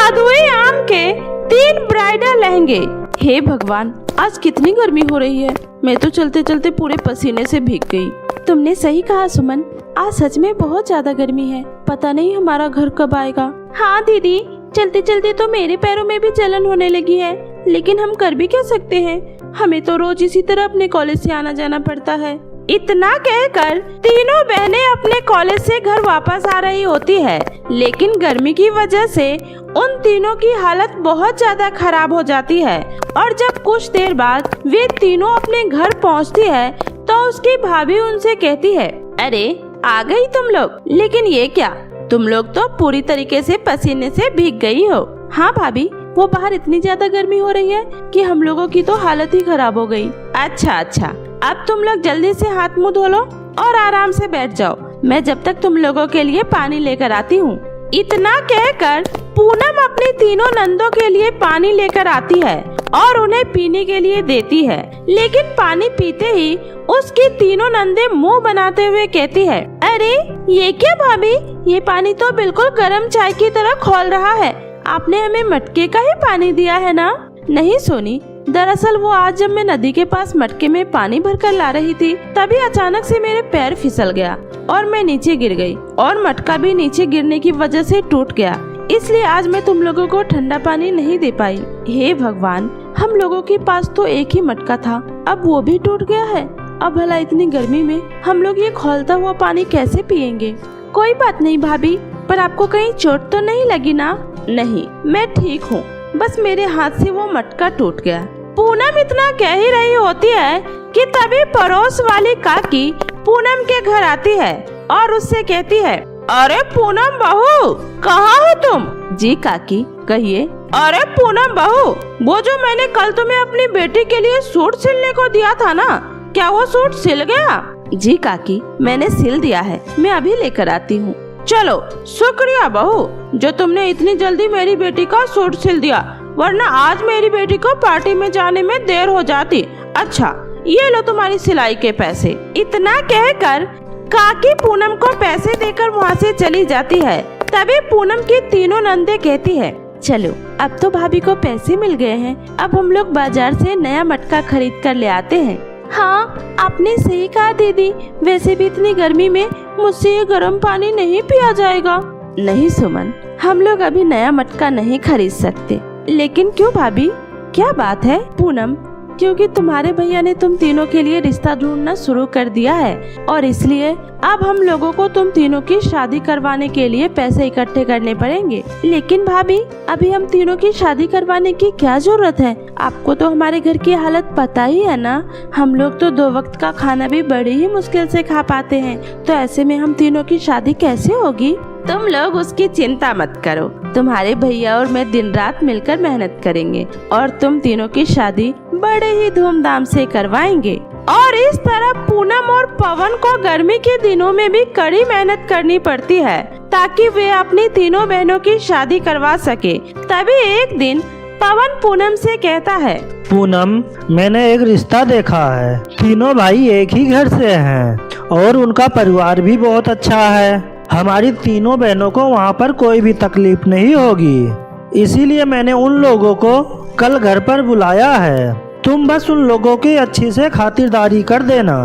जादुई आम के 3 ब्राइडल लहंगे। हे भगवान, आज कितनी गर्मी हो रही है। मैं तो चलते चलते पूरे पसीने से भीग गई। तुमने सही कहा सुमन, आज सच में बहुत ज्यादा गर्मी है। पता नहीं हमारा घर कब आएगा। हाँ दीदी, चलते चलते तो मेरे पैरों में भी जलन होने लगी है, लेकिन हम कर भी क्या सकते हैं। हमें तो रोज इसी तरह अपने कॉलेज से आना जाना पड़ता है। इतना कहकर तीनों बहनें अपने कॉलेज से घर वापस आ रही होती है, लेकिन गर्मी की वजह से उन तीनों की हालत बहुत ज्यादा खराब हो जाती है। और जब कुछ देर बाद वे तीनों अपने घर पहुंचती है तो उसकी भाभी उनसे कहती है, अरे आ गई तुम लोग, लेकिन ये क्या, तुम लोग तो पूरी तरीके से पसीने से भीग गई हो। हाँ भाभी, वो बाहर इतनी ज्यादा गर्मी हो रही है कि हम लोगों की तो हालत ही खराब हो गई। अच्छा, अब तुम लोग जल्दी से हाथ मुंह धो लो और आराम से बैठ जाओ। मैं जब तक तुम लोगों के लिए पानी लेकर आती हूँ। इतना कहकर पूनम अपनी तीनों नंदों के लिए पानी लेकर आती है और उन्हें पीने के लिए देती है, लेकिन पानी पीते ही उसकी तीनों नंदे मुंह बनाते हुए कहती है, अरे ये क्या भाभी, ये पानी तो बिल्कुल गर्म चाय की तरह खौल रहा है। आपने हमें मटके का ही पानी दिया है ना? नहीं सोनी, दरअसल वो आज जब मैं नदी के पास मटके में पानी भरकर ला रही थी, तभी अचानक से मेरे पैर फिसल गया और मैं नीचे गिर गई और मटका भी नीचे गिरने की वजह से टूट गया। इसलिए आज मैं तुम लोगों को ठंडा पानी नहीं दे पाई। हे भगवान, हम लोगों के पास तो एक ही मटका था, अब वो भी टूट गया है। अब भला इतनी गर्मी में हम लोग ये खौलता हुआ पानी कैसे पिएंगे? कोई बात नहीं भाभी, पर आपको कहीं चोट तो नहीं लगी ना? नहीं, मैं ठीक हूँ, बस मेरे हाथ से वो मटका टूट गया। पूनम इतना कह ही रही होती है कि तभी पड़ोस वाली काकी पूनम के घर आती है और उससे कहती है, अरे पूनम बहू, कहाँ हो तुम? जी काकी, कहिए। अरे पूनम बहू, वो जो मैंने कल तुम्हें अपनी बेटी के लिए सूट सिलने को दिया था ना, क्या वो सूट सिल गया? जी काकी, मैंने सिल दिया है, मैं अभी लेकर आती हूँ। चलो, शुक्रिया बहू, जो तुमने इतनी जल्दी मेरी बेटी का सूट सिल दिया, वरना आज मेरी बेटी को पार्टी में जाने में देर हो जाती। अच्छा, ये लो तुम्हारी सिलाई के पैसे। इतना कहकर काकी पूनम को पैसे देकर वहाँ से चली जाती है। तभी पूनम की तीनों नंदे कहती है, चलो अब तो भाभी को पैसे मिल गए हैं, अब हम लोग बाजार से नया मटका खरीद कर ले आते हैं। हाँ, आपने सही कहा दीदी, वैसे भी इतनी गर्मी में मुझसे ये गर्म पानी नहीं पिया जाएगा। नहीं सुमन, हम लोग अभी नया मटका नहीं खरीद सकते। लेकिन क्यों भाभी, क्या बात है? पूनम, क्योंकि तुम्हारे भैया ने तुम तीनों के लिए रिश्ता ढूंढना शुरू कर दिया है और इसलिए अब हम लोगों को तुम तीनों की शादी करवाने के लिए पैसे इकट्ठे करने पड़ेंगे। लेकिन भाभी, अभी हम तीनों की शादी करवाने की क्या जरूरत है? आपको तो हमारे घर की हालत पता ही है ना, हम लोग तो 2 वक्त का खाना भी बड़ी ही मुश्किल से खा पाते हैं, तो ऐसे में हम तीनों की शादी कैसे होगी? तुम लोग उसकी चिंता मत करो, तुम्हारे भैया और मैं दिन रात मिलकर मेहनत करेंगे और तुम तीनों की शादी बड़े ही धूमधाम से करवाएंगे। और इस तरह पूनम और पवन को गर्मी के दिनों में भी कड़ी मेहनत करनी पड़ती है ताकि वे अपनी तीनों बहनों की शादी करवा सके। तभी एक दिन पवन पूनम से कहता है, पूनम, मैंने एक रिश्ता देखा है, तीनों भाई एक ही घर से हैं और उनका परिवार भी बहुत अच्छा है। हमारी तीनों बहनों को वहाँ पर कोई भी तकलीफ नहीं होगी, इसीलिए मैंने उन लोगों को कल घर पर बुलाया है। तुम बस उन लोगों की अच्छी से खातिरदारी कर देना।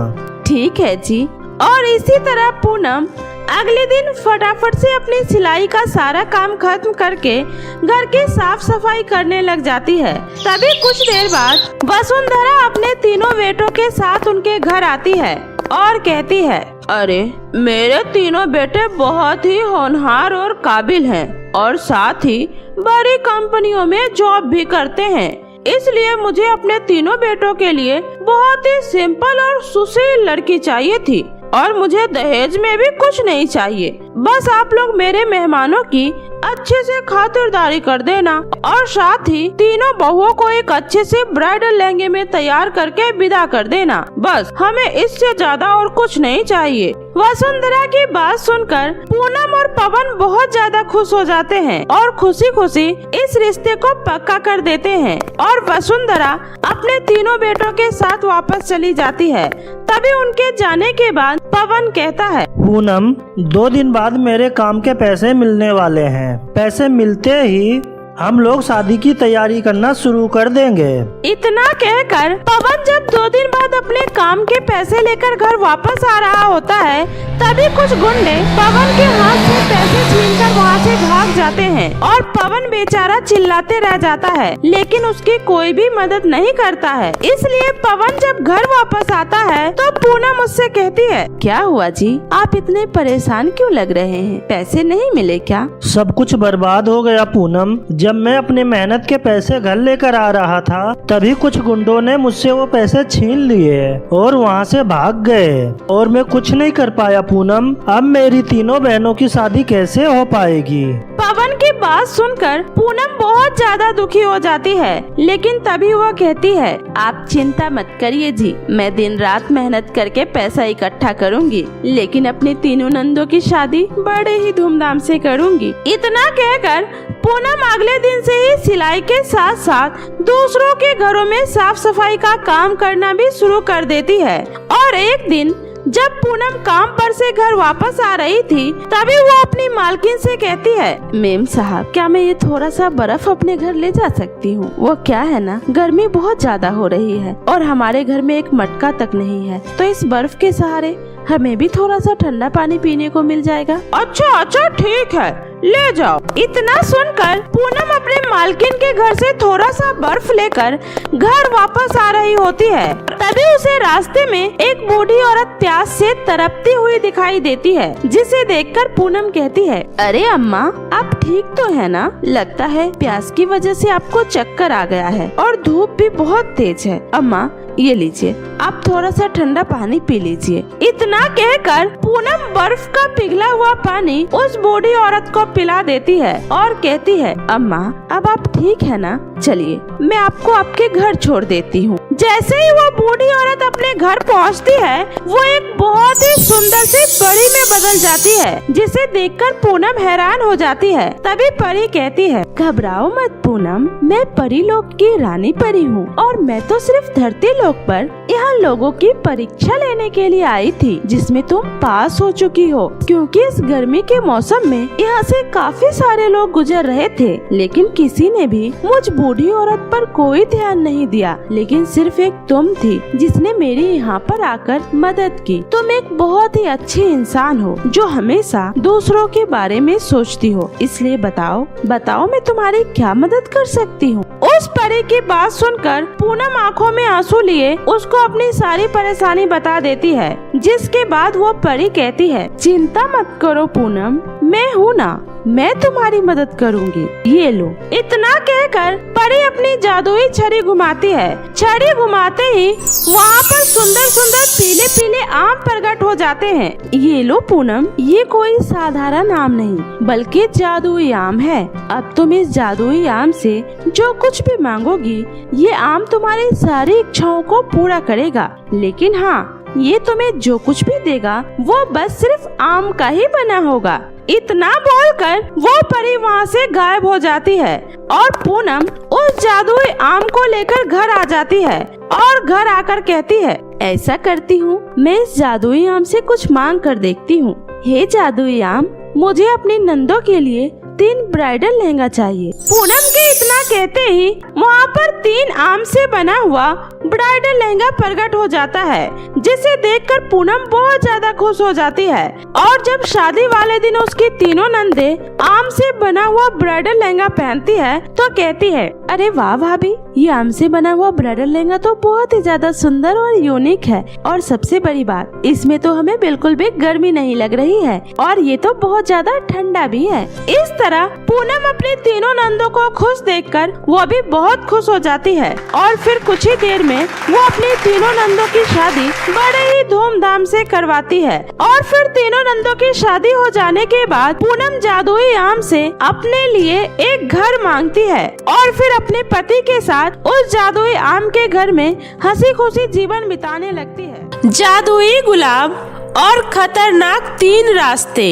ठीक है जी। और इसी तरह पूनम अगले दिन फटाफट से अपनी सिलाई का सारा काम खत्म करके घर की साफ सफाई करने लग जाती है। तभी कुछ देर बाद वसुंधरा अपने तीनों बेटों के साथ उनके घर आती है और कहती है, अरे मेरे तीनों बेटे बहुत ही होनहार और काबिल हैं और साथ ही बड़ी कंपनियों में जॉब भी करते हैं, इसलिए मुझे अपने तीनों बेटों के लिए बहुत ही सिंपल और सुशील लड़की चाहिए थी और मुझे दहेज में भी कुछ नहीं चाहिए। बस आप लोग मेरे मेहमानों की अच्छे से खातिरदारी कर देना और साथ ही तीनों बहुओं को एक अच्छे से ब्राइडल लहंगे में तैयार करके विदा कर देना। बस हमें इससे ज्यादा और कुछ नहीं चाहिए। वसुंधरा की बात सुनकर पूनम और पवन बहुत ज्यादा खुश हो जाते हैं और खुशी खुशी इस रिश्ते को पक्का कर देते हैं और वसुंधरा अपने तीनों बेटों के साथ वापस चली जाती है। तभी उनके जाने के बाद पवन कहता है, पूनम, 2 दिन बाद मेरे काम के पैसे मिलने वाले हैं। पैसे मिलते ही हम लोग शादी की तैयारी करना शुरू कर देंगे। इतना कहकर पवन जब 2 दिन बाद अपने काम के पैसे लेकर घर वापस आ रहा होता है, तभी कुछ गुंडे पवन के हाथ से पैसे छीनकर वहाँ से भाग जाते हैं और पवन बेचारा चिल्लाते रह जाता है, लेकिन उसकी कोई भी मदद नहीं करता है। इसलिए पवन जब घर वापस आता है तो पूनम उससे कहती है, क्या हुआ जी, आप इतने परेशान क्यों लग रहे हैं? पैसे नहीं मिले क्या? सब कुछ बर्बाद हो गया पूनम। जब मैं अपने मेहनत के पैसे घर लेकर आ रहा था, तभी कुछ गुंडों ने मुझसे वो पैसे छीन लिए और वहाँ से भाग गए और मैं कुछ नहीं कर पाया पूनम। अब मेरी तीनों बहनों की शादी कैसे हो पाएगी? पवन की बात सुनकर पूनम बहुत ज्यादा दुखी हो जाती है, लेकिन तभी वो कहती है, आप चिंता मत करिए जी, मैं दिन रात मेहनत करके पैसा इकट्ठा करूंगी, लेकिन अपनी तीनों नंदों की शादी बड़े ही धूमधाम से करूंगी। इतना कहकर पूनम अगले दिन से ही सिलाई के साथ साथ दूसरों के घरों में साफ सफाई का काम करना भी शुरू कर देती है। और एक दिन जब पूनम काम पर से घर वापस आ रही थी, तभी वो अपनी मालकिन से कहती है, मेम साहब, क्या मैं ये थोड़ा सा बर्फ अपने घर ले जा सकती हूँ? वो क्या है ना, गर्मी बहुत ज्यादा हो रही है और हमारे घर में एक मटका तक नहीं है, तो इस बर्फ के सहारे हमें भी थोड़ा सा ठंडा पानी पीने को मिल जाएगा। अच्छा ठीक है, ले जाओ। इतना सुनकर पूनम अपने मालकिन के घर से थोड़ा सा बर्फ लेकर घर वापस आ रही होती है, तभी उसे रास्ते में एक बूढ़ी औरत प्यास से तड़पती हुई दिखाई देती है, जिसे देखकर पूनम कहती है, अरे अम्मा, आप ठीक तो है ना? लगता है प्यास की वजह से आपको चक्कर आ गया है और धूप भी बहुत तेज है। अम्मा, ये लीजिए, आप थोड़ा सा ठंडा पानी पी लीजिए। इतना कहकर पूनम बर्फ का पिघला हुआ पानी उस बूढ़ी औरत को पिला देती है और कहती है, अम्मा, अब आप ठीक है ना? चलिए, मैं आपको आपके घर छोड़ देती हूँ। जैसे ही वो बूढ़ी औरत अपने घर पहुँचती है, वो एक बहुत ही सुंदर सी परी में बदल जाती है, जिसे देखकर पूनम हैरान हो जाती है। तभी परी कहती है, घबराओ मत पूनम, मैं परी लोक की रानी परी हूँ और मैं तो सिर्फ धरती लोक पर यहाँ लोगों की परीक्षा लेने के लिए आई थी, जिसमें तुम पास हो चुकी हो। क्योंकि इस गर्मी के मौसम में यहाँ से काफी सारे लोग गुजर रहे थे, लेकिन किसी ने भी मुझ बूढ़ी औरत पर कोई ध्यान नहीं दिया, लेकिन सिर्फ एक तुम थी जिसने मेरी यहाँ पर आकर मदद की। तुम एक बहुत ही अच्छी इंसान हो जो हमेशा दूसरों के बारे में सोचती हो, इसलिए बताओ मैं तुम्हारी क्या मदद कर सकती हूँ? उस परी की बात सुनकर पूनम आंखों में आंसू लिए उसको अपनी सारी परेशानी बता देती है, जिसके बाद वो परी कहती है, चिंता मत करो पूनम, मैं हूँ ना, मैं तुम्हारी मदद करूँगी, ये लो। इतना कहकर परी अपनी जादुई छड़ी घुमाती है। छड़ी घुमाते ही वहाँ पर सुंदर सुंदर पीले पीले आम प्रकट हो जाते हैं। ये लो पूनम, ये कोई साधारण आम नहीं बल्कि जादुई आम है। अब तुम इस जादुई आम से जो कुछ भी मांगोगी, ये आम तुम्हारी सारी इच्छाओं को पूरा करेगा, लेकिन हाँ, ये तुम्हें जो कुछ भी देगा वो बस सिर्फ आम का ही बना होगा। इतना बोलकर वो परी वहाँ से गायब हो जाती है और पूनम उस जादुई आम को लेकर घर आ जाती है और घर आकर कहती है, ऐसा करती हूँ, मैं इस जादुई आम से कुछ मांग कर देखती हूँ। हे जादुई आम, मुझे अपनी नंदों के लिए 3 ब्राइडल लहंगा चाहिए। पूनम के इतना कहते ही वहाँ पर 3 आम से बना हुआ ब्राइडल लहंगा प्रकट हो जाता है, जिसे देखकर पूनम बहुत ज्यादा खुश हो जाती है। और जब शादी वाले दिन उसकी तीनों नंदे आम से बना हुआ ब्राइडल लहंगा पहनती है तो कहती है, अरे वाह भाभी, ये आम से बना हुआ ब्राइडल लहंगा तो बहुत ही ज्यादा सुंदर और यूनिक है, और सबसे बड़ी बात, इसमें तो हमें बिल्कुल भी गर्मी नहीं लग रही है और ये तो बहुत ज्यादा ठंडा भी है। इस तरह पूनम अपनी तीनों नंदों को खुश देखकर वो भी बहुत खुश हो जाती है और फिर कुछ ही देर में वो अपनी तीनों नंदों की शादी बड़े ही धूमधाम से करवाती है। और फिर तीनों नंदों की शादी हो जाने के बाद पूनम जादुई आम से अपने लिए एक घर मांगती है और फिर अपने पति के साथ उस जादुई आम के घर में हंसी खुशी जीवन बिताने लगती है। जादुई गुलाब और खतरनाक 3 रास्ते।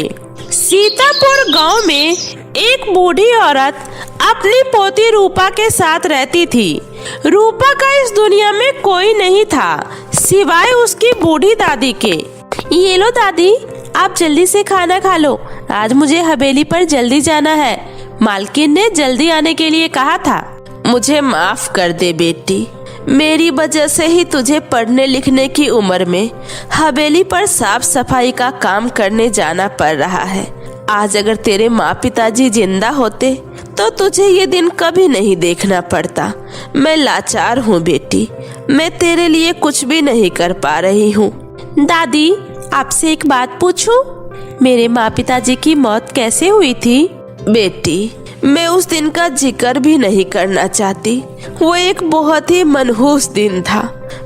सीतापुर गांव में एक बूढ़ी औरत अपनी पोती रूपा के साथ रहती थी। रूपा का इस दुनिया में कोई नहीं था सिवाय उसकी बूढ़ी दादी के। ये लो दादी, आप जल्दी से खाना खा लो, आज मुझे हवेली पर जल्दी जाना है। मालकिन ने जल्दी आने के लिए कहा था। मुझे माफ कर दे बेटी, मेरी वजह से ही तुझे पढ़ने लिखने की उम्र में हवेली पर साफ सफाई का काम करने जाना पड़ रहा है। आज अगर तेरे माँ पिताजी जिंदा होते तो तुझे ये दिन कभी नहीं देखना पड़ता। मैं लाचार हूँ बेटी, मैं तेरे लिए कुछ भी नहीं कर पा रही हूँ। दादी, आपसे एक बात पूछूं? मेरे माँ पिताजी की मौत कैसे हुई थी? बेटी, मैं उस दिन का जिक्र भी नहीं करना चाहती। वो एक बहुत ही मनहूस दिन था।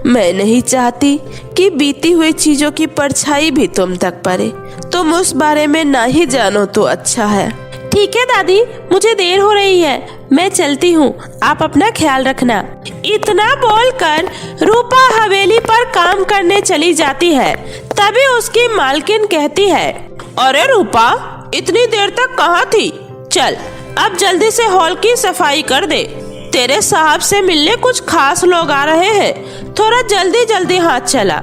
मैं नहीं चाहती कि बीती हुई चीजों की परछाई भी तुम तक पड़े। तुम उस बारे में ना ही जानो तो अच्छा है। ठीक है दादी, मुझे देर हो रही है, मैं चलती हूँ, आप अपना ख्याल रखना। इतना बोलकर रूपा हवेली पर काम करने चली जाती है। तभी उसकी मालकिन कहती है, अरे रूपा, इतनी देर तक कहाँ थी? चल अब जल्दी से हॉल की सफाई कर दे। तेरे साहब से मिलने कुछ खास लोग आ रहे हैं, थोड़ा जल्दी जल्दी हाथ चला।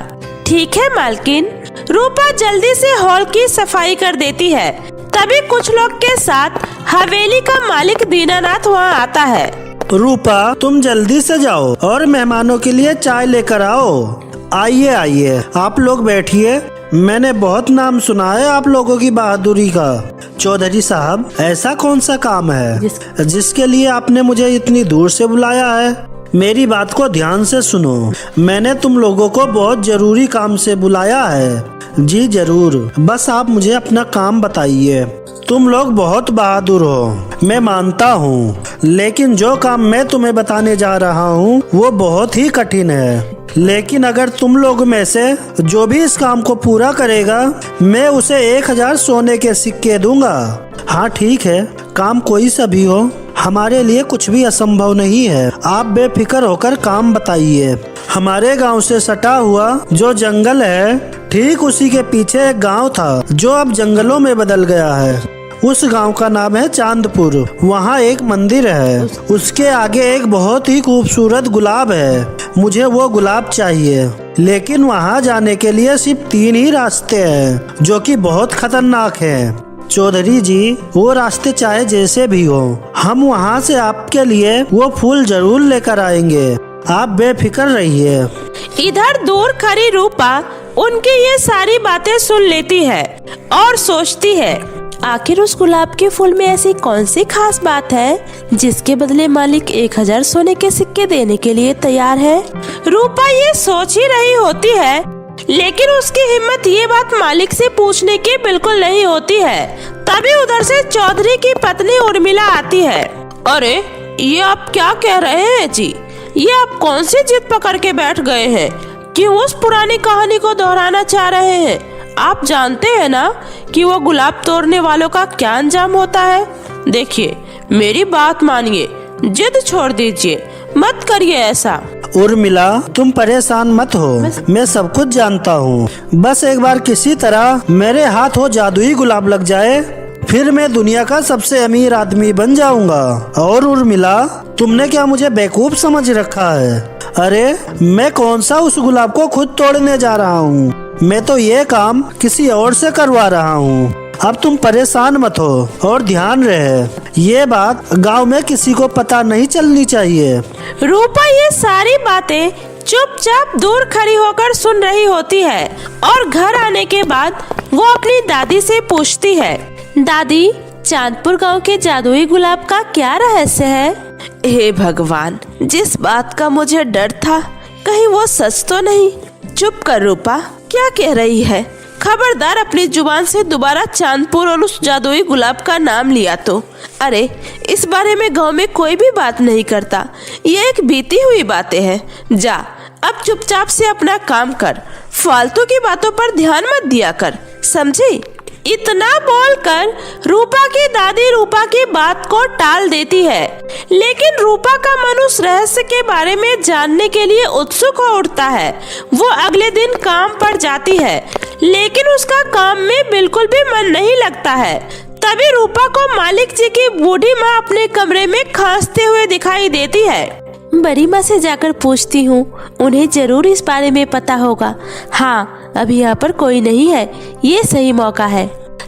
ठीक है मालकिन। रूपा जल्दी से हॉल की सफाई कर देती है। तभी कुछ लोग के साथ हवेली का मालिक दीनानाथ वहाँ आता है। रूपा, तुम जल्दी से जाओ और मेहमानों के लिए चाय लेकर आओ। आइए आइए, आप लोग बैठिए। मैंने बहुत नाम सुना है आप लोगों की बहादुरी का। चौधरी साहब, ऐसा कौन सा काम है जिसके लिए आपने मुझे इतनी दूर से बुलाया है? मेरी बात को ध्यान से सुनो। मैंने तुम लोगों को बहुत जरूरी काम से बुलाया है। जी जरूर, बस आप मुझे अपना काम बताइए। तुम लोग बहुत बहादुर हो, मैं मानता हूँ, लेकिन जो काम मैं तुम्हें बताने जा रहा हूँ वो बहुत ही कठिन है। लेकिन अगर तुम लोग में से जो भी इस काम को पूरा करेगा, मैं उसे 1000 सोने के सिक्के दूंगा। हाँ ठीक है, काम कोई सा भी हो, हमारे लिए कुछ भी असंभव नहीं है। आप बेफिक्र होकर काम बताइए। हमारे गांव से सटा हुआ जो जंगल है, ठीक उसी के पीछे एक गांव था जो अब जंगलों में बदल गया है। उस गांव का नाम है चांदपुर। वहाँ एक मंदिर है, उसके आगे एक बहुत ही खूबसूरत गुलाब है। मुझे वो गुलाब चाहिए, लेकिन वहाँ जाने के लिए सिर्फ 3 ही रास्ते हैं जो कि बहुत खतरनाक हैं। चौधरी जी, वो रास्ते चाहे जैसे भी हो, हम वहाँ से आपके लिए वो फूल जरूर लेकर आएंगे। आप बेफिक्र रहिए। इधर दूर खड़ी रूपा उनकी ये सारी बातें सुन लेती है और सोचती है, आखिर उस गुलाब के फूल में ऐसी कौन सी खास बात है जिसके बदले मालिक 1000 सोने के सिक्के देने के लिए तैयार है। रूपा ये सोच ही रही होती है, लेकिन उसकी हिम्मत ये बात मालिक से पूछने की बिल्कुल नहीं होती है। तभी उधर से चौधरी की पत्नी उर्मिला आती है। अरे, ये आप क्या कह रहे हैं जी? ये आप कौन सी जिद पकड़ के बैठ गए हैं? क्यों उस पुरानी कहानी को दोहराना चाह रहे हैं? आप जानते हैं ना कि वो गुलाब तोड़ने वालों का क्या अंजाम होता है। देखिए, मेरी बात मानिए, जिद छोड़ दीजिए, मत करिए ऐसा। उर्मिला, तुम परेशान मत हो, मैं सब कुछ जानता हूँ। बस एक बार किसी तरह मेरे हाथ वो जादुई गुलाब लग जाए, फिर मैं दुनिया का सबसे अमीर आदमी बन जाऊंगा। और उर्मिला, तुमने क्या मुझे बेवकूफ समझ रखा है? अरे, मैं कौन सा उस गुलाब को खुद तोड़ने जा रहा हूँ? मैं तो ये काम किसी और से करवा रहा हूँ। अब तुम परेशान मत हो और ध्यान रहे, ये बात गांव में किसी को पता नहीं चलनी चाहिए। रूपा ये सारी बातें चुपचाप दूर खड़ी होकर सुन रही होती है और घर आने के बाद वो अपनी दादी से पूछती है, दादी, चांदपुर गांव के जादुई गुलाब का क्या रहस्य है? हे भगवान, जिस बात का मुझे डर था, कहीं वो सच तो नहीं? चुप कर रूपा, क्या कह रही है? खबरदार अपनी जुबान से दोबारा चांदपुर और उस जादुई गुलाब का नाम लिया तो। अरे, इस बारे में गांव में कोई भी बात नहीं करता, ये एक बीती हुई बातें हैं। जा, अब चुपचाप से अपना काम कर, फालतू की बातों पर ध्यान मत दिया कर, समझी? इतना बोलकर रूपा की दादी रूपा की बात को टाल देती है, लेकिन रूपा का मन उस रहस्य के बारे में जानने के लिए उत्सुक हो उठता है। वो अगले दिन काम पर जाती है, लेकिन उसका काम में बिल्कुल भी मन नहीं लगता है। तभी रूपा को मालिक जी की बूढ़ी माँ अपने कमरे में खांसते हुए दिखाई देती है। बड़ी माँ से जाकर पूछती हूँ, उन्हें जरूर इस बारे में पता होगा। हाँ, अभी यहाँ पर कोई नहीं है, ये सही मौका है।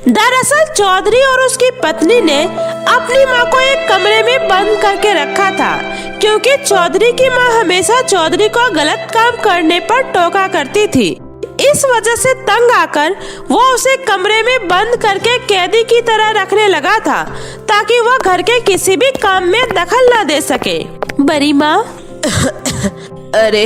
दरअसल चौधरी और उसकी पत्नी ने अपनी माँ को एक कमरे में बंद करके रखा था, क्योंकि चौधरी की माँ हमेशा चौधरी को गलत काम करने पर टोका करती थी। इस वजह से तंग आकर वो उसे कमरे में बंद करके कैदी की तरह रखने लगा था, ताकि वह घर के किसी भी काम में दखल न दे सके। बड़ी माँ अरे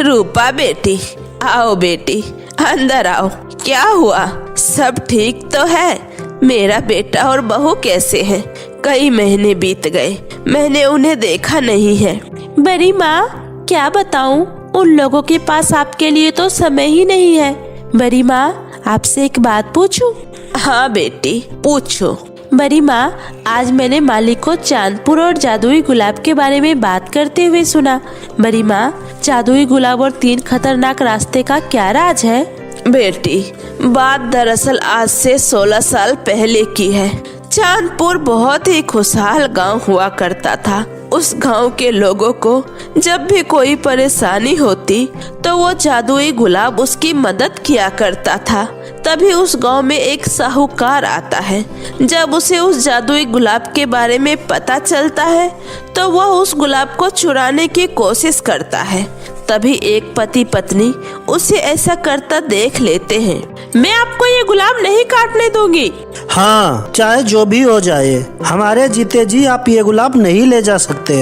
रूपा बेटी, आओ बेटी, अंदर आओ। क्या हुआ, सब ठीक तो है? मेरा बेटा और बहू कैसे हैं? कई महीने बीत गए, मैंने उन्हें देखा नहीं है। बड़ी माँ क्या बताऊं, उन लोगों के पास आपके लिए तो समय ही नहीं है। बड़ी माँ आपसे एक बात पूछूं? हाँ बेटी पूछो। बड़ी माँ आज मैंने मालिक को चांदपुर और जादुई गुलाब के बारे में बात करते हुए सुना। बड़ी माँ जादुई गुलाब और 3 खतरनाक रास्ते का क्या राज है? बेटी बात दरअसल आज से 16 साल पहले की है। चांदपुर बहुत ही खुशहाल गांव हुआ करता था। उस गांव के लोगों को जब भी कोई परेशानी होती तो वो जादुई गुलाब उसकी मदद किया करता था। तभी उस गांव में एक साहूकार आता है। जब उसे उस जादुई गुलाब के बारे में पता चलता है तो वह उस गुलाब को चुराने की कोशिश करता है। तभी एक पति पत्नी उसे ऐसा करता देख लेते हैं। मैं आपको ये गुलाब नहीं काटने दूंगी। हाँ, चाहे जो भी हो जाए, हमारे जीते जी आप ये गुलाब नहीं ले जा सकते।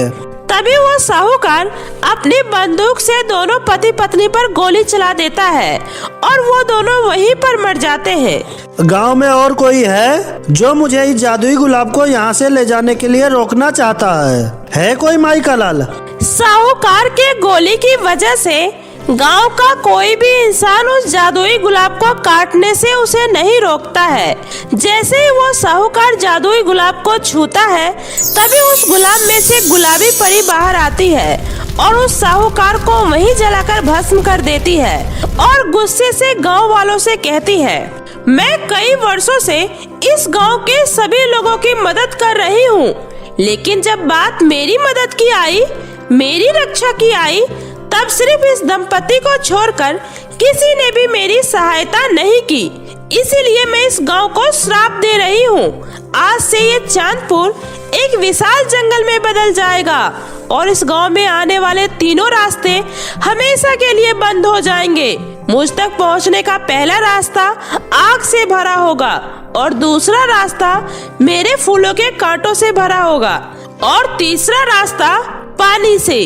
तभी वो साहूकार अपनी बंदूक से दोनों पति पत्नी पर गोली चला देता है और वो दोनों वहीं पर मर जाते हैं। गांव में और कोई है जो मुझे इस जादुई गुलाब को यहाँ से ले जाने के लिए रोकना चाहता है कोई माई का लाल? साहूकार के गोली की वजह से गांव का कोई भी इंसान उस जादुई गुलाब को काटने से उसे नहीं रोकता है। जैसे ही वो साहूकार जादुई गुलाब को छूता है तभी उस गुलाब में से गुलाबी परी बाहर आती है और उस साहूकार को वहीं जलाकर भस्म कर देती है और गुस्से से गांव वालों से कहती है, मैं कई वर्षों से इस गांव के सभी लोगों की मदद कर रही हूँ, लेकिन जब बात मेरी मदद की आई, मेरी रक्षा की आई, तब सिर्फ इस दंपति को छोड़कर किसी ने भी मेरी सहायता नहीं की। इसीलिए मैं इस गांव को श्राप दे रही हूँ। आज से ये चांदपुर एक विशाल जंगल में बदल जाएगा और इस गांव में आने वाले 3 रास्ते हमेशा के लिए बंद हो जाएंगे। मुझ तक पहुँचने का पहला रास्ता आग से भरा होगा और दूसरा रास्ता मेरे फूलों के कांटों से भरा होगा और तीसरा रास्ता पानी से।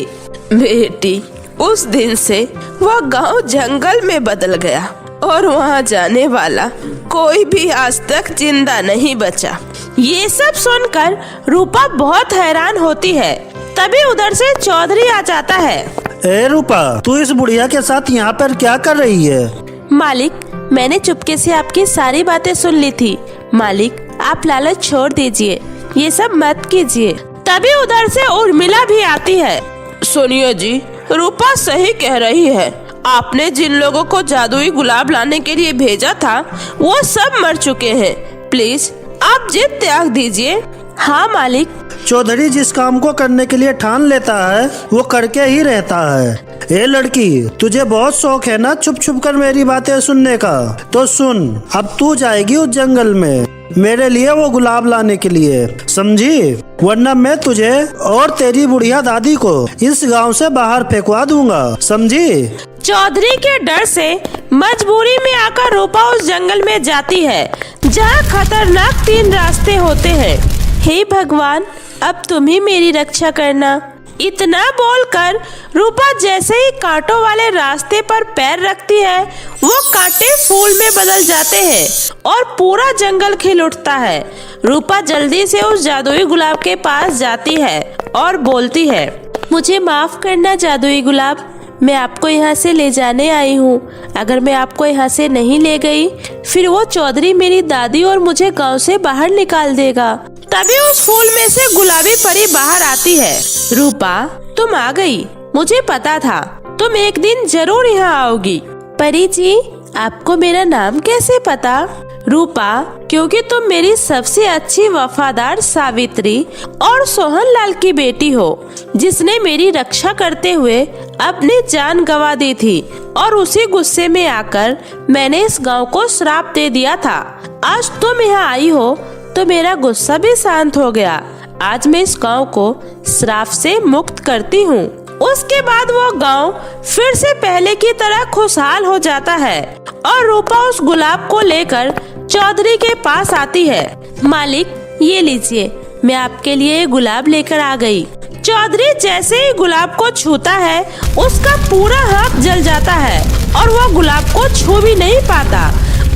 बेटी उस दिन से वह गांव जंगल में बदल गया और वहां जाने वाला कोई भी आज तक जिंदा नहीं बचा। ये सब सुनकर रूपा बहुत हैरान होती है। तभी उधर से चौधरी आ जाता है। ए रूपा, तू इस बुढ़िया के साथ यहाँ पर क्या कर रही है? मालिक, मैंने चुपके से आपकी सारी बातें सुन ली थी। मालिक आप लालच छोड़ दीजिए, ये सब मत कीजिए। तभी उधर से उर्मिला भी आती है। सुनिए जी, रूपा सही कह रही है। आपने जिन लोगों को जादुई गुलाब लाने के लिए भेजा था वो सब मर चुके हैं। प्लीज आप जिद त्याग दीजिए। हाँ मालिक। चौधरी जिस काम को करने के लिए ठान लेता है वो करके ही रहता है। ए लड़की, तुझे बहुत शौक है ना छुप छुप कर मेरी बातें सुनने का? तो सुन, अब तू जाएगी उस जंगल में मेरे लिए वो गुलाब लाने के लिए, समझी? वरना मैं तुझे और तेरी बुढ़िया दादी को इस गांव से बाहर फेंकवा दूंगा, समझी? चौधरी के डर से मजबूरी में आकर रूपा उस जंगल में जाती है जहाँ खतरनाक 3 रास्ते होते हैं। हे भगवान, अब तुम ही मेरी रक्षा करना। इतना बोलकर रूपा जैसे ही कांटों वाले रास्ते पर पैर रखती है वो कांटे फूल में बदल जाते हैं और पूरा जंगल खिल उठता है। रूपा जल्दी से उस जादुई गुलाब के पास जाती है और बोलती है, मुझे माफ करना जादुई गुलाब, मैं आपको यहाँ से ले जाने आई हूँ। अगर मैं आपको यहाँ से नहीं ले गई फिर वो चौधरी मेरी दादी और मुझे गांव से बाहर निकाल देगा। तभी उस फूल में से गुलाबी परी बाहर आती है। रूपा, तुम आ गई, मुझे पता था तुम एक दिन जरूर यहाँ आओगी। परी जी, आपको मेरा नाम कैसे पता? रूपा, क्योंकि तुम मेरी सबसे अच्छी वफादार सावित्री और सोहन लाल की बेटी हो, जिसने मेरी रक्षा करते हुए अपनी जान गंवा दी थी, और उसी गुस्से में आकर मैंने इस गांव को श्राप दे दिया था। आज तुम यहाँ आई हो तो मेरा गुस्सा भी शांत हो गया। आज मैं इस गांव को श्राप से मुक्त करती हूँ। उसके बाद वो गांव फिर से पहले की तरह खुशहाल हो जाता है और रूपा उस गुलाब को लेकर चौधरी के पास आती है। मालिक, ये लीजिए, मैं आपके लिए ये गुलाब लेकर आ गई। चौधरी जैसे ही गुलाब को छूता है उसका पूरा हाथ जल जाता है और वो गुलाब को छू भी नहीं पाता।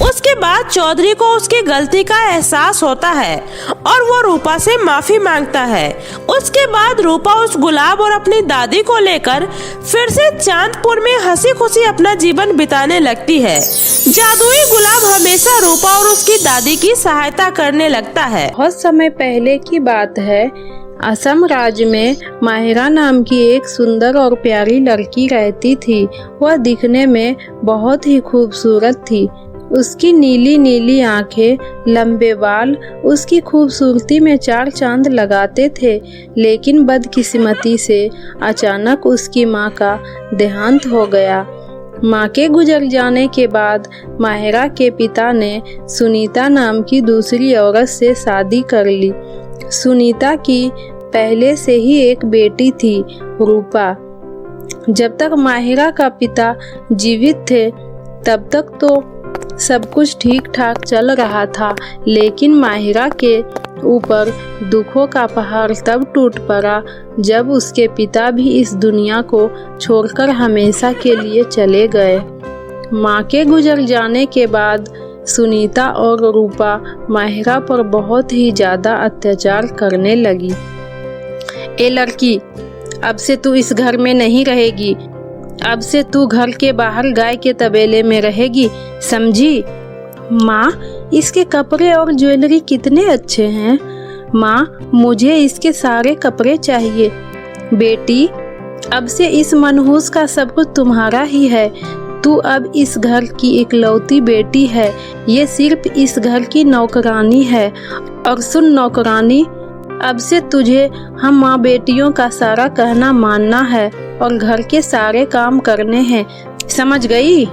उसके बाद चौधरी को उसकी गलती का एहसास होता है और वो रूपा से माफी मांगता है। उसके बाद रूपा उस गुलाब और अपनी दादी को लेकर फिर से चांदपुर में हंसी खुशी अपना जीवन बिताने लगती है। जादुई गुलाब हमेशा रूपा और उसकी दादी की सहायता करने लगता है। बहुत समय पहले की बात है। असम राज्य में माहिरा नाम की एक सुंदर और प्यारी लड़की रहती थी। वह दिखने में बहुत ही खूबसूरत थी। उसकी नीली नीली आंखें, लंबे बाल उसकी खूबसूरती में चार चांद लगाते थे। लेकिन बदकिस्मती से अचानक उसकी माँ का देहांत हो गया। माँ के गुजर जाने के बाद माहिरा के पिता ने सुनीता नाम की दूसरी औरत से शादी कर ली। सुनीता की पहले से ही एक बेटी थी, रूपा। जब तक माहिरा का पिता जीवित थे तब तक तो सब कुछ ठीक ठाक चल रहा था। लेकिन माहिरा के ऊपर दुखों का पहाड़ तब टूट पड़ा जब उसके पिता भी इस दुनिया को छोड़कर हमेशा के लिए चले गए। माँ के गुजर जाने के बाद सुनीता और रूपा माहिरा पर बहुत ही ज़्यादा अत्याचार करने लगी। ए लड़की, अब से तू इस घर में नहीं रहेगी। अब से तू घर के बाहर गाय के तबेले में रहेगी, समझी? माँ, इसके कपड़े और ज्वेलरी कितने अच्छे हैं। माँ, मुझे इसके सारे कपड़े चाहिए। बेटी, अब से इस मनहूस का सब कुछ तुम्हारा ही है। तू अब इस घर की इकलौती बेटी है। ये सिर्फ इस घर की नौकरानी है। और सुन नौकरानी, अब से तुझे हम माँ बेटियों का सारा कहना मानना है और घर के सारे काम करने हैं, समझ गई?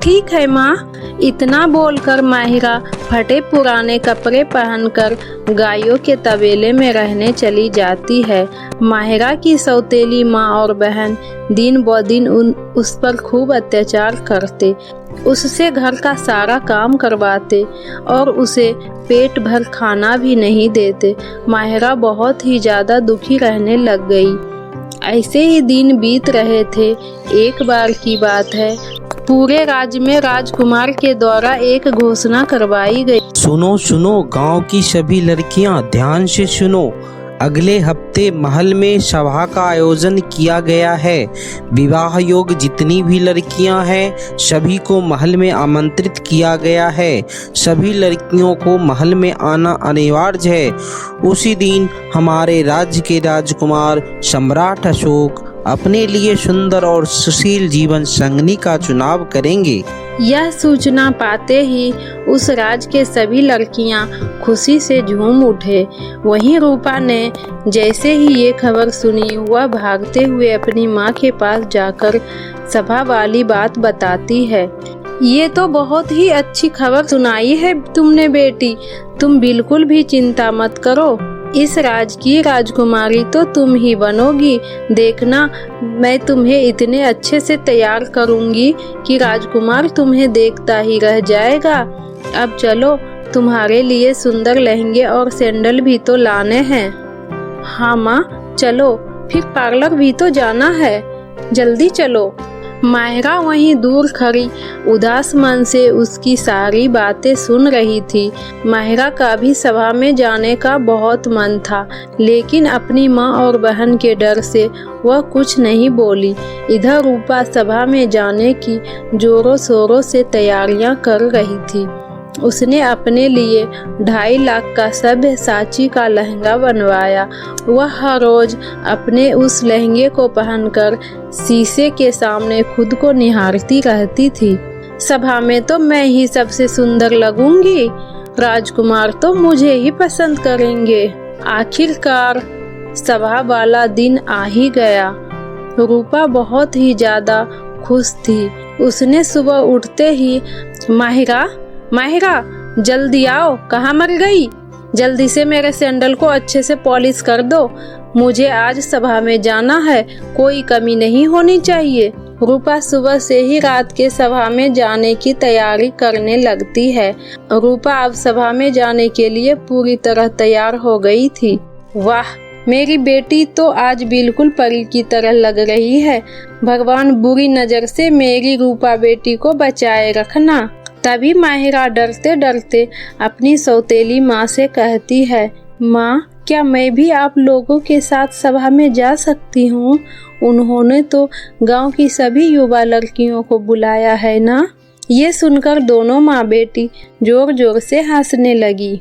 ठीक है माँ। इतना बोलकर माहिरा फटे पुराने कपड़े पहनकर गायों के तबेले में रहने चली जाती है। माहिरा की सौतेली माँ और बहन दिन ब दिन उस पर खूब अत्याचार करते, उससे घर का सारा काम करवाते और उसे पेट भर खाना भी नहीं देते। माहिरा बहुत ही ज़्यादा दुखी रहने लग गई। ऐसे ही दिन बीत रहे थे। एक बार की बात है, पूरे राज्य में राजकुमार के द्वारा एक घोषणा करवाई गई। सुनो सुनो गांव की सभी लड़कियां, ध्यान से सुनो। अगले हफ्ते महल में सभा का आयोजन किया गया है। विवाह योग्य जितनी भी लड़कियां हैं सभी को महल में आमंत्रित किया गया है। सभी लड़कियों को महल में आना अनिवार्य है। उसी दिन हमारे राज्य के राजकुमार सम्राट अशोक अपने लिए सुंदर और सुशील जीवन संगनी का चुनाव करेंगे। यह सूचना पाते ही उस राज के सभी लड़कियां खुशी से झूम उठे। वहीं रूपा ने जैसे ही ये खबर सुनी, वह भागते हुए अपनी माँ के पास जाकर सभा वाली बात बताती है। ये तो बहुत ही अच्छी खबर सुनाई है तुमने बेटी। तुम बिल्कुल भी चिंता मत करो। इस राज की राजकुमारी तो तुम ही बनोगी। देखना, मैं तुम्हें इतने अच्छे से तैयार करूंगी कि राजकुमार तुम्हें देखता ही रह जाएगा। अब चलो, तुम्हारे लिए सुंदर लहंगे और सैंडल भी तो लाने हैं। हाँ माँ, चलो, फिर पार्लर भी तो जाना है। जल्दी चलो। माहिरा वहीं दूर खड़ी उदास मन से उसकी सारी बातें सुन रही थी। माहिरा का भी सभा में जाने का बहुत मन था, लेकिन अपनी माँ और बहन के डर से वह कुछ नहीं बोली। इधर रूपा सभा में जाने की जोरों शोरों से तैयारियां कर रही थी। उसने अपने लिए 2.5 लाख का सब्यसाची का लहंगा बनवाया। वह हर रोज अपने उस लहंगे को पहनकर शीशे के सामने खुद को निहारती रहती थी। सभा में तो मैं ही सबसे सुंदर लगूंगी। राजकुमार तो मुझे ही पसंद करेंगे। आखिरकार सभा वाला दिन आ ही गया। रूपा बहुत ही ज्यादा खुश थी। उसने सुबह उठते ही माहिरा, माहिरा जल्दी आओ, कहाँ मर गई? जल्दी से मेरे सैंडल को अच्छे से पॉलिश कर दो। मुझे आज सभा में जाना है, कोई कमी नहीं होनी चाहिए। रूपा सुबह से ही रात के सभा में जाने की तैयारी करने लगती है। रूपा अब सभा में जाने के लिए पूरी तरह तैयार हो गई थी। वाह, मेरी बेटी तो आज बिल्कुल परी की तरह लग रही है। भगवान बुरी नजर से मेरी रूपा बेटी को बचाए रखना। तभी माहिरा डरते डरते अपनी सौतेली माँ से कहती है, माँ क्या मैं भी आप लोगों के साथ सभा में जा सकती हूँ? उन्होंने तो गांव की सभी युवा लड़कियों को बुलाया है ना। ये सुनकर दोनों माँ बेटी जोर जोर से हंसने लगी।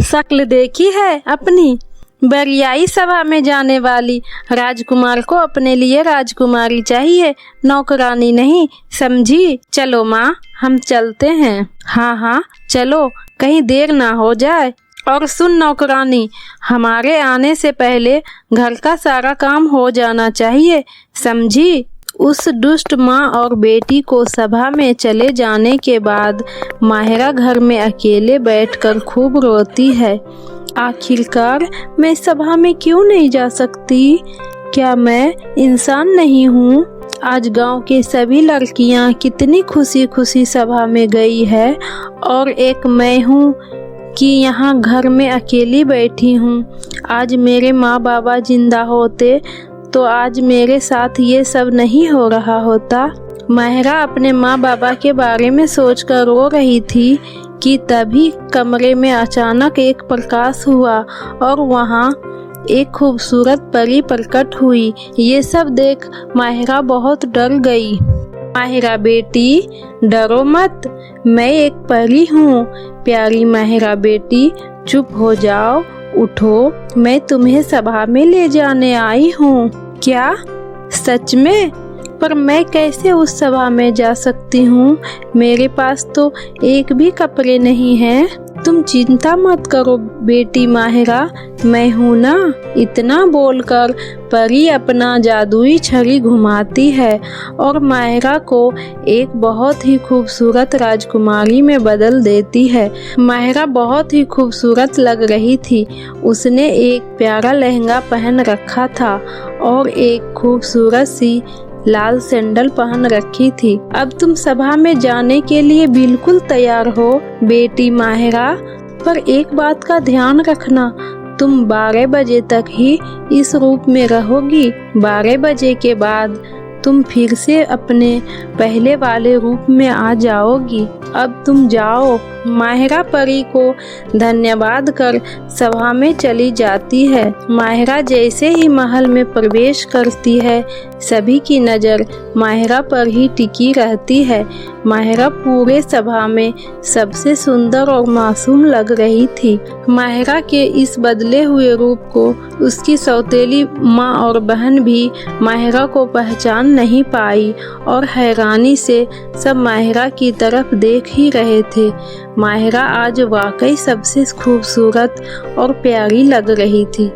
शक्ल देखी है अपनी, बरियाई सभा में जाने वाली। राजकुमार को अपने लिए राजकुमारी चाहिए, नौकरानी नहीं, समझी? चलो माँ, हम चलते हैं। हाँ हाँ चलो, कहीं देर ना हो जाए। और सुन नौकरानी, हमारे आने से पहले घर का सारा काम हो जाना चाहिए, समझी? उस दुष्ट माँ और बेटी को सभा में चले जाने के बाद माहिरा घर में अकेले बैठकर खूब रोती है। आखिरकार मैं सभा में क्यों नहीं जा सकती? क्या मैं इंसान नहीं हूँ? आज गांव के सभी लड़कियां कितनी खुशी खुशी सभा में गई है और एक मैं हूँ कि यहाँ घर में अकेली बैठी हूँ। आज मेरे माँ बाबा जिंदा होते तो आज मेरे साथ ये सब नहीं हो रहा होता। माहिरा अपने माँ बाबा के बारे में सोचकर रो रही थी कि तभी कमरे में अचानक एक प्रकाश हुआ और वहाँ एक खूबसूरत परी प्रकट हुई। ये सब देख माहिरा बहुत डर गई। माहिरा बेटी, डरो मत, मैं एक परी हूँ। प्यारी माहिरा बेटी, चुप हो जाओ, उठो, मैं तुम्हें सभा में ले जाने आई हूँ। क्या? सच में? पर मैं कैसे उस सभा में जा सकती हूँ? मेरे पास तो एक भी कपड़े नहीं हैं। तुम चिंता मत करो बेटी माहिरा, मैं हूँ ना। इतना बोलकर परी अपना जादुई छड़ी घुमाती है और माहिरा को एक बहुत ही खूबसूरत राजकुमारी में बदल देती है। माहिरा बहुत ही खूबसूरत लग रही थी। उसने एक प्यारा लहंगा पहन रखा था और एक खूबसूरत सी लाल सैंडल पहन रखी थी। अब तुम सभा में जाने के लिए बिल्कुल तैयार हो बेटी माहिरा, पर एक बात का ध्यान रखना, तुम 12 बजे तक ही इस रूप में रहोगी। 12 बजे के बाद तुम फिर से अपने पहले वाले रूप में आ जाओगी। अब तुम जाओ। माहिरा परी को धन्यवाद कर सभा में चली जाती है। माहिरा जैसे ही महल में प्रवेश करती है, सभी की नज़र माहिरा पर ही टिकी रहती है। माहिरा पूरे सभा में सबसे सुंदर और मासूम लग रही थी। माहिरा के इस बदले हुए रूप को उसकी सौतेली माँ और बहन भी माहिरा को पहचान नहीं पाई और हैरानी से सब माहिरा की तरफ देख ही रहे थे। माहिरा आज वाकई सबसे खूबसूरत और प्यारी लग रही थी।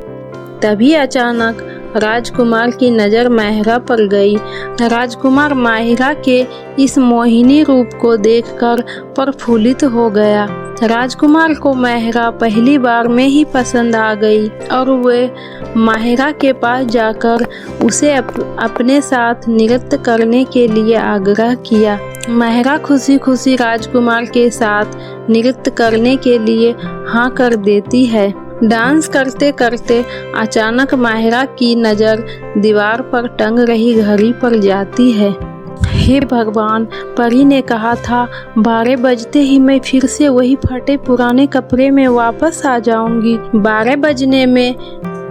तभी अचानक राजकुमार की नज़र माहिरा पर गई। राजकुमार माहिरा के इस मोहिनी रूप को देखकर प्रफुल्लित हो गया। राजकुमार को माहिरा पहली बार में ही पसंद आ गई और वे माहिरा के पास जाकर उसे अपने साथ नृत्य करने के लिए आग्रह किया। माहिरा खुशी खुशी राजकुमार के साथ नृत्य करने के लिए हाँ कर देती है। डांस करते करते अचानक माहिरा की नज़र दीवार पर टंग रही घड़ी पर जाती है। हे भगवान, परी ने कहा था 12 बजते ही मैं फिर से वही फटे पुराने कपड़े में वापस आ जाऊंगी। 12 बजने में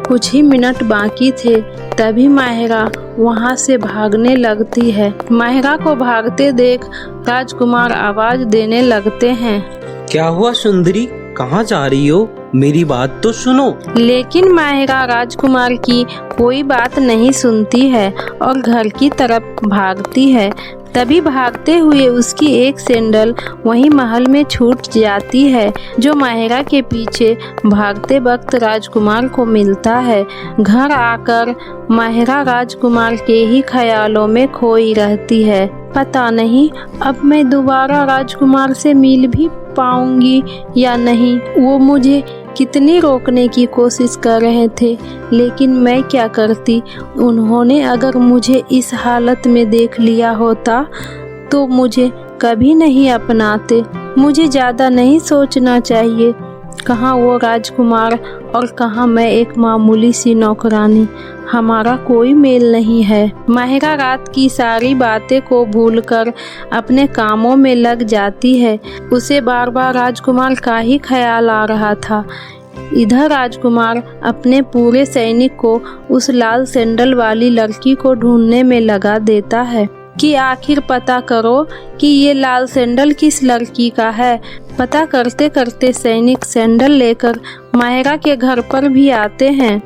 कुछ ही मिनट बाकी थे। तभी माहिरा वहां से भागने लगती है। माहिरा को भागते देख राजकुमार आवाज देने लगते हैं। क्या हुआ सुंदरी, कहाँ जा रही हो? मेरी बात तो सुनो। लेकिन माहिरा राजकुमार की कोई बात नहीं सुनती है और घर की तरफ भागती है। तभी भागते हुए उसकी एक सैंडल वहीं महल में छूट जाती है, जो माहिरा के पीछे भागते वक्त राजकुमार को मिलता है। घर आकर माहिरा राजकुमार के ही ख्यालों में खोई रहती है। पता नहीं अब मैं दोबारा राजकुमार से मिल भी पाऊंगी या नहीं। वो मुझे कितनी रोकने की कोशिश कर रहे थे, लेकिन मैं क्या करती। उन्होंने अगर मुझे इस हालत में देख लिया होता तो मुझे कभी नहीं अपनाते। मुझे ज़्यादा नहीं सोचना चाहिए। कहाँ वो राजकुमार और कहाँ मैं एक मामूली सी नौकरानी। हमारा कोई मेल नहीं है। माहिरा रात की सारी बातें को भूलकर अपने कामों में लग जाती है। उसे बार बार राजकुमार का ही ख्याल आ रहा था। इधर राजकुमार अपने पूरे सैनिक को उस लाल सैंडल वाली लड़की को ढूंढने में लगा देता है कि आखिर पता करो कि ये लाल सैंडल किस लड़की का है। पता करते करते सैनिक सैंडल लेकर माहिरा के घर पर भी आते हैं।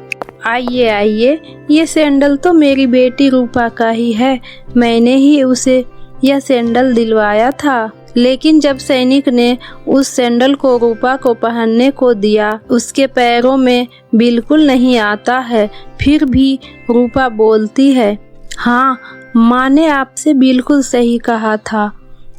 आइए आइए, ये सैंडल तो मेरी बेटी रूपा का ही है। मैंने ही उसे यह सैंडल दिलवाया था। लेकिन जब सैनिक ने उस सैंडल को रूपा को पहनने को दिया, उसके पैरों में बिल्कुल नहीं आता है। फिर भी रूपा बोलती है, हाँ, माँ ने आपसे बिल्कुल सही कहा था।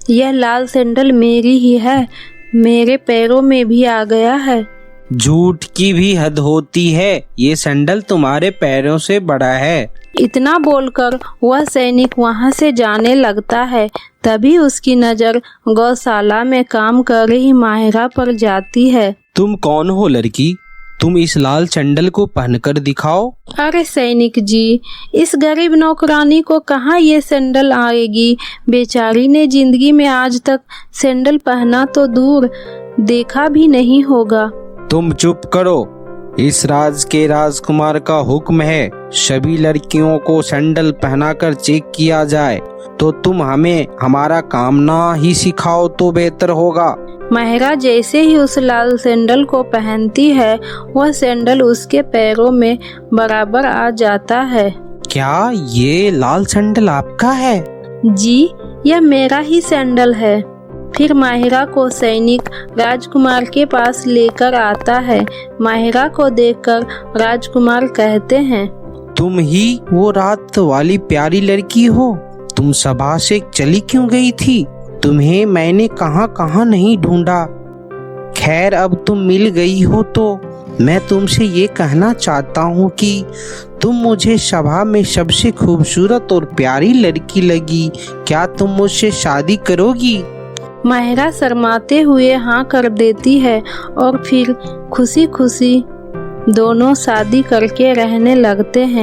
यह लाल सैंडल मेरी ही है। मेरे पैरों में भी आ गया है। झूठ की भी हद होती है। ये सैंडल तुम्हारे पैरों से बड़ा है। इतना बोलकर वह सैनिक वहां से जाने लगता है। तभी उसकी नजर गौशाला में काम कर रही माहिरा पर जाती है। तुम कौन हो लड़की? तुम इस लाल सैंडल को पहनकर दिखाओ। अरे सैनिक जी, इस गरीब नौकरानी को कहाँ ये सैंडल आएगी। बेचारी ने जिंदगी में आज तक सैंडल पहना तो दूर, देखा भी नहीं होगा। तुम चुप करो। इस राज के राजकुमार का हुक्म है, सभी लड़कियों को सैंडल पहनाकर चेक किया जाए। तो तुम हमें हमारा काम ना ही सिखाओ तो बेहतर होगा। माहिरा जैसे ही उस लाल सैंडल को पहनती है, वह सैंडल उसके पैरों में बराबर आ जाता है। क्या ये लाल सैंडल आपका है? जी, यह मेरा ही सैंडल है। फिर माहिरा को सैनिक राजकुमार के पास लेकर आता है। माहिरा को देखकर राजकुमार कहते हैं, तुम ही वो रात वाली प्यारी लड़की हो। तुम सभा से चली क्यों गई थी? तुम्हें मैंने कहाँ कहाँ नहीं ढूंढा। खैर, अब तुम मिल गई हो तो मैं तुमसे ये कहना चाहता हूँ कि तुम मुझे सभा में सबसे खूबसूरत और प्यारी लड़की लगी। क्या तुम मुझसे शादी करोगी? माहिरा शर्माते हुए हाँ कर देती है और फिर खुशी खुशी दोनों शादी करके रहने लगते हैं।